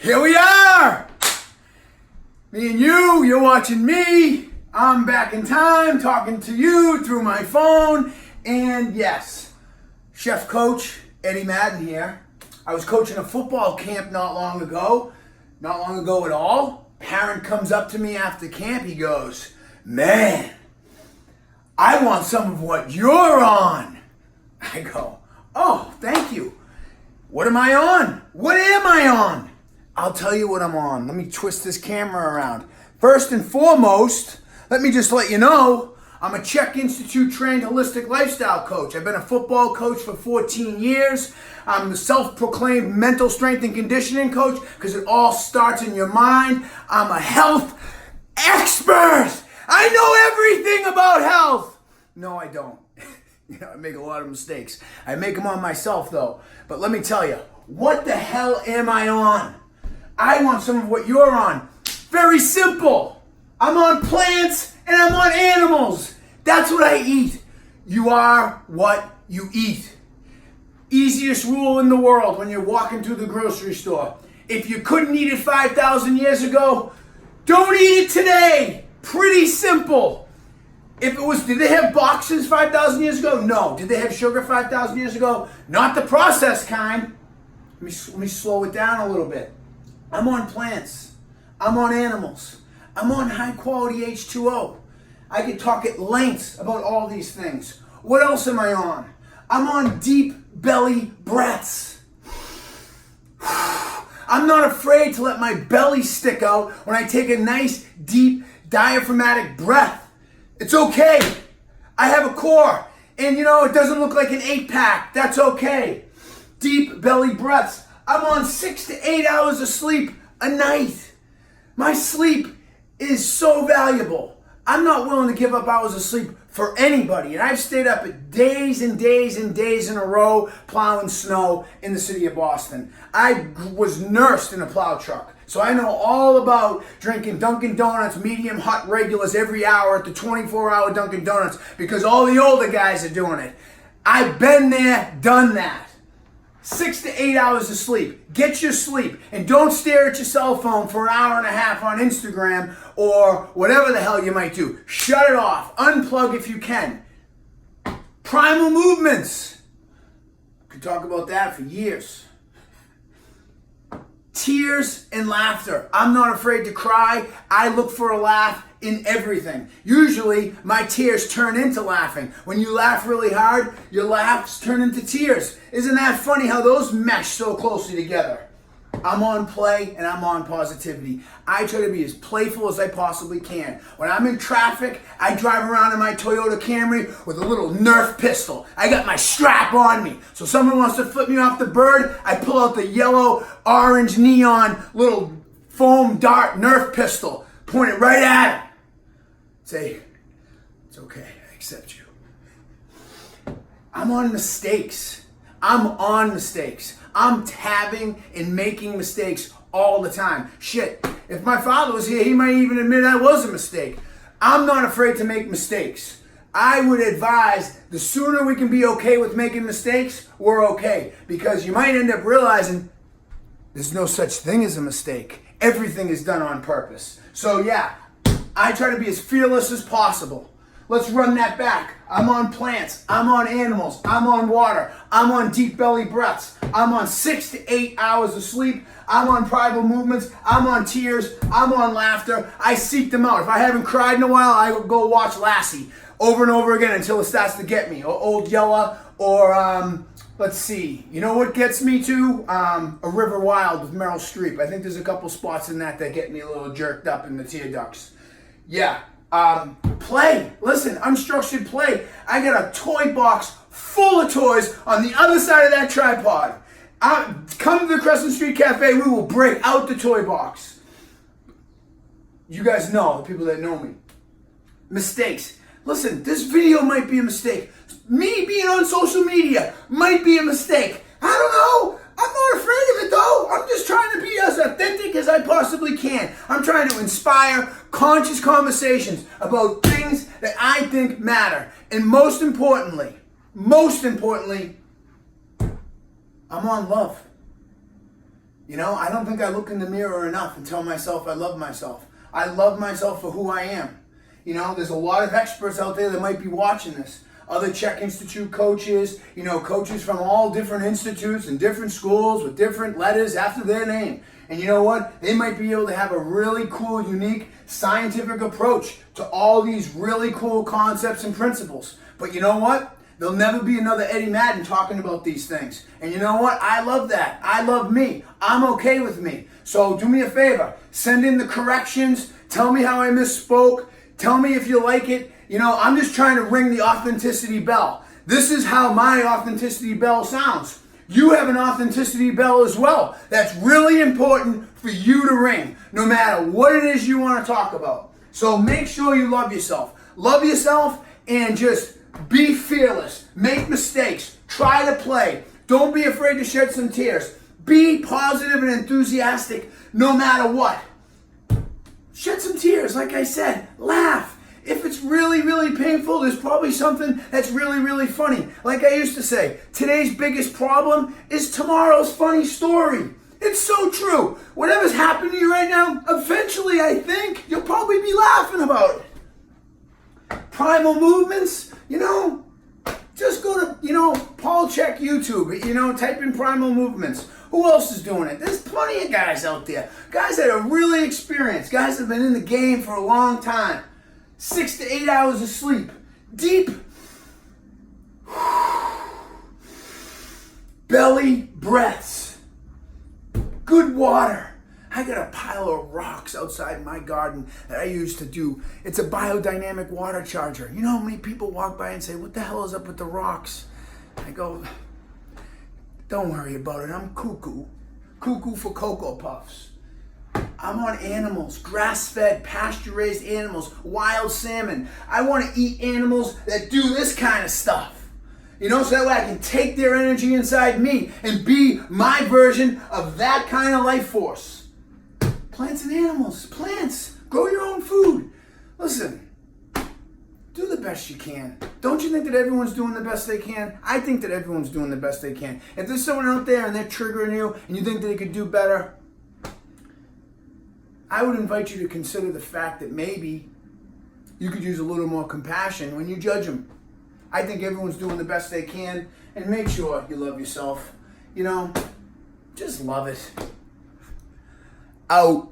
Here we are! Me and you're watching me. I'm back in time talking to you through my phone. And yes, Chef Coach Eddie Madden here. I was coaching a football camp not long ago at all. Parent comes up to me after camp, he goes, "Man, I want some of what you're on." I go, "Oh, thank you. What am I on? What am I on?" I'll tell you what I'm on. Let me twist this camera around. First and foremost, let me just let you know, I'm a Czech Institute trained holistic lifestyle coach. I've been a football coach for 14 years. I'm the self-proclaimed mental strength and conditioning coach because it all starts in your mind. I'm a health expert. I know everything about health. No, I don't. I make a lot of mistakes. I make them on myself though. But let me tell you, what the hell am I on? I want some of what you're on. Very simple. I'm on plants and I'm on animals. That's what I eat. You are what you eat. Easiest rule in the world when you're walking through the grocery store. If you couldn't eat it 5,000 years ago, don't eat it today. Pretty simple. If it was, did they have boxes 5,000 years ago? No. Did they have sugar 5,000 years ago? Not the processed kind. Let me slow it down a little bit. I'm on plants. I'm on animals. I'm on high quality H2O. I could talk at length about all these things. What else am I on? I'm on deep belly breaths. I'm not afraid to let my belly stick out when I take a nice deep diaphragmatic breath. It's okay. I have a core. And it doesn't look like an 8-pack. That's okay. Deep belly breaths. I'm on 6 to 8 hours of sleep a night. My sleep is so valuable. I'm not willing to give up hours of sleep for anybody. And I've stayed up at days and days and days in a row plowing snow in the city of Boston. I was nursed in a plow truck. So I know all about drinking Dunkin' Donuts medium hot regulars every hour at the 24-hour Dunkin' Donuts because all the older guys are doing it. I've been there, done that. 6 to 8 hours of sleep. Get your sleep. And don't stare at your cell phone for an hour and a half on Instagram or whatever the hell you might do. Shut it off. Unplug if you can. Primal movements. Could talk about that for years. Tears and laughter. I'm not afraid to cry. I look for a laugh in everything. Usually, my tears turn into laughing. When you laugh really hard, your laughs turn into tears. Isn't that funny how those mesh so closely together? I'm on play and I'm on positivity. I try to be as playful as I possibly can. When I'm in traffic, I drive around in my Toyota Camry with a little Nerf pistol. I got my strap on me. So someone wants to flip me off the bird, I pull out the yellow, orange, neon little foam dart Nerf pistol. Point it right at him. Say, "It's okay, I accept you." I'm on mistakes. I'm tabbing and making mistakes all the time. Shit, if my father was here, he might even admit that was a mistake. I'm not afraid to make mistakes. I would advise the sooner we can be okay with making mistakes, we're okay. Because you might end up realizing there's no such thing as a mistake. Everything is done on purpose. So yeah, I try to be as fearless as possible. Let's run that back. I'm on plants. I'm on animals. I'm on water. I'm on deep belly breaths. I'm on 6 to 8 hours of sleep. I'm on primal movements. I'm on tears. I'm on laughter. I seek them out. If I haven't cried in a while, I will go watch Lassie over and over again until it starts to get me. Or Old Yeller. Or, let's see. You know what gets me too? A River Wild with Meryl Streep. I think there's a couple spots in that get me a little jerked up in the tear ducts. Yeah. Play. Listen, unstructured play. I got a toy box full of toys on the other side of that tripod. Come to the Crescent Street Cafe. We will break out the toy box. You guys know, the people that know me. Mistakes. Listen, this video might be a mistake. Me being on social media might be a mistake. I don't know. I'm not afraid of it though. I'm just trying to be as authentic as I possibly can. I'm trying to inspire conscious conversations about things that I think matter. And most importantly, I'm on love. You know, I don't think I look in the mirror enough and tell myself I love myself. I love myself for who I am. You know, there's a lot of experts out there that might be watching this. Other Chek Institute coaches, you know, coaches from all different institutes and different schools with different letters after their name. And you know what? They might be able to have a really cool, unique, scientific approach to all these really cool concepts and principles. But you know what? There'll never be another Eddie Madden talking about these things. And you know what? I love that. I love me. I'm okay with me. So do me a favor. Send in the corrections. Tell me how I misspoke. Tell me if you like it. You know, I'm just trying to ring the authenticity bell. This is how my authenticity bell sounds. You have an authenticity bell as well. That's really important for you to ring, no matter what it is you want to talk about. So make sure you love yourself. Love yourself and just be fearless. Make mistakes. Try to play. Don't be afraid to shed some tears. Be positive and enthusiastic no matter what. Shed some tears, like I said. Laugh. If it's really, really painful, there's probably something that's really, really funny. Like I used to say, today's biggest problem is tomorrow's funny story. It's so true. Whatever's happening to you right now, eventually, I think, you'll probably be laughing about it. Primal movements, you know, just go to, you know, Paul Chek YouTube, you know, type in primal movements. Who else is doing it? There's plenty of guys out there. Guys that are really experienced. Guys that have been in the game for a long time. 6 to 8 hours of sleep. Deep. Belly breaths. Good water. I got a pile of rocks outside my garden that I used to do. It's a biodynamic water charger. You know how many people walk by and say, what the hell is up with the rocks? I go, don't worry about it. I'm cuckoo. Cuckoo for Cocoa Puffs. I'm on animals, grass-fed, pasture-raised animals, wild salmon. I want to eat animals that do this kind of stuff. You know, so that way I can take their energy inside me and be my version of that kind of life force. Plants and animals, plants, grow your own food. Listen, do the best you can. Don't you think that everyone's doing the best they can? I think that everyone's doing the best they can. If there's someone out there and they're triggering you and you think that they could do better, I would invite you to consider the fact that maybe you could use a little more compassion when you judge them. I think everyone's doing the best they can, and make sure you love yourself. You know, just love it. Out.